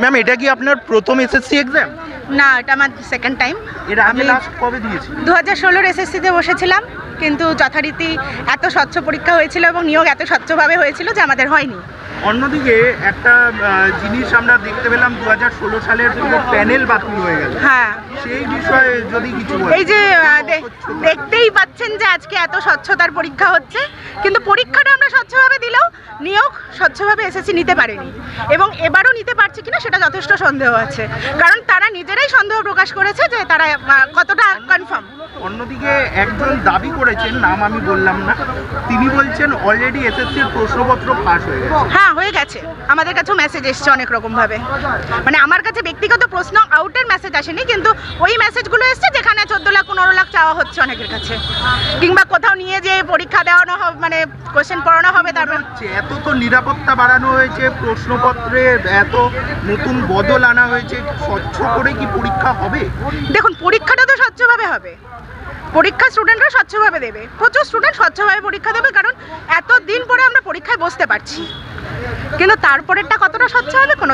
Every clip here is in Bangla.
ম্যাম, এটা কি আপনার প্রথম এসএসসি এক্সাম? না, এটা আমার সেকেন্ড টাইম। আমি লাস্ট কবে দিয়েছি? 2016 এসএসসিতে বসেছিলাম, কিন্তু যথারীতি এত স্বচ্ছ পরীক্ষা হয়েছিল এবং নিয়োগ এত স্বচ্ছভাবে হয়েছিল যে আমাদের হয়নি। অন্যদিকে একটা জিনিস আমরা দেখতে পেলাম, 2016 সালের পুরো প্যানেল বাতিল হয়ে গেল। হ্যাঁ, সেই বিষয়ে যদি কিছু বলেন। এই যে দেখতেই পাচ্ছেন যে আজকে এত স্বচ্ছতার পরীক্ষা হচ্ছে, কিন্তু পরীক্ষাটা আমরা স্বচ্ছভাবে দিলেও নিয়োগ স্বচ্ছভাবে এসএসসি নিতে পারেনি, এবং এবারও নিতে পারছে কিনা সেটা যথেষ্ট সন্দেহ আছে, কারণ তারা নিজেরাই সন্দেহ প্রকাশ করেছে যে তারা কতটা কনফার্ম। অন্যদিকে একজন দাবি করেছেন, নাম আমি বললাম না, তিনি বলছেন অলরেডি এসএসসির প্রশ্নপত্র ফাঁস হয়ে গেছে। হ্যাঁ, হয়ে গেছে। আমাদের কাছেও মেসেজ এসছে অনেক রকমভাবে, মানে আমার কাছে ব্যক্তিগত প্রশ্ন আউটের মেসেজ আসেনি, কিন্তু ওই মেসেজগুলো এসছে যেখানে 14 লাখ 15 লাখ চাওয়া হচ্ছে অনেকের কাছে, কিংবা কোথাও নিয়ে যে পরীক্ষা দেওয়ানো হবে, মানে কোশ্চেন পড়ানো হবে। তারপর এত তো নিরাপত্তা বাড়ানো হয়েছে, প্রশ্নপত্রে এত নতুন বদল আনা হয়েছে, স্বচ্ছ করে কি পরীক্ষা হবে? দেখুন, পরীক্ষাটা তো স্বচ্ছভাবে হবে, পরীক্ষা স্টুডেন্টরা স্বচ্ছভাবে দেবে, প্রচুর স্টুডেন্ট স্বচ্ছভাবে পরীক্ষা দেবে, কারণ এত দিন পরে আমরা পরীক্ষায় বসতে পারছি। কিন্তু তারপরেরটা কতটা স্বচ্ছ হবে, কোনো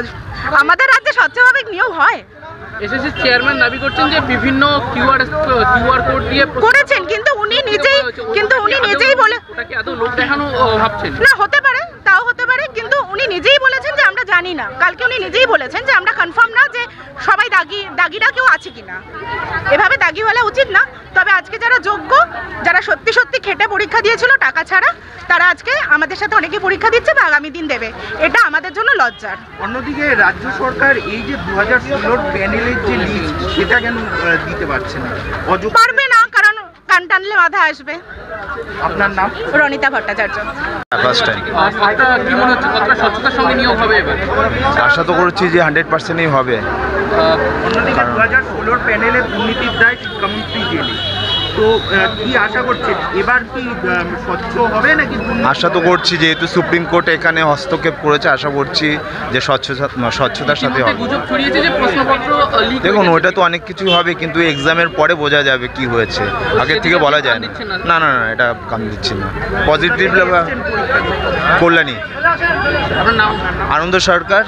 আমাদের রাজ্যে স্বচ্ছভাবে নিয়োগ হয়। এসএসসি চেয়ারম্যান দাবি করছেন যে বিভিন্ন কিউআর কোড দিয়ে করেছেন, কিন্তু উনি নিজেই বলে, ওটা কি আদৌ লোক দেখানো ভাবছেন? না, হতে পারে, তাও হতে পারে, কিন্তু উনি নিজেই বলেছেন যে আমরা জানি না। কালকে উনি নিজেই বলেছেন যে আমরা কনফার্ম না যে সবাই দাগিরা কেউ আছে কিনা। এভাবে দাগি বলা উচিত না। তবে আজকে যারা যোগ্য, যারা সত্যি সত্যি খেটে পরীক্ষা দিয়েছিল টাকা ছাড়া, তারা আজকে আমাদের সাথে অনেকে পরীক্ষা দিচ্ছে বা আগামী দিন দেবে, এটা আমাদের জন্য লজ্জার। অন্যদিকে রাজ্য সরকার এই যে 2016 প্যানেলের যে লিস্ট, সেটা কেন দিতে পারছে না? পারবে না, কারণ কান টানলে মাথা আসবে। আপনার নাম? রনিতা ভট্টাচার্য। First time. কতটা কি মনে হচ্ছে, কতটা স্বচ্ছতার সঙ্গে নিয়োগ হবে এবার? আশা তো করছি যে 100%ই হবে। অন্যদিকে 2016 প্যানেলে দুর্নীতির দায় শিক্ষামন্ত্রী জেলে, তো কি আশা করছেন এবার কি স্বচ্ছ হবে নাকি? আশা তো করছি, যেহেতু সুপ্রিম কোর্ট এখানে হস্তক্ষেপ করেছে, আশা করছি যে স্বচ্ছতার সাথে হবে। গুজব ছড়িয়েছে যে প্রশ্নপত্র লিক। দেখুন, ওইটা তো অনেক কিছু হবে, কিন্তু এক্সামের পরে বোঝা যাবে কি হয়েছে, আগের থেকে বলা যায় না। না না না, এটা কাম দিচ্ছি না। পজিটিভ কল্যাণী। আপনার নাম? আনন্দ সরকার,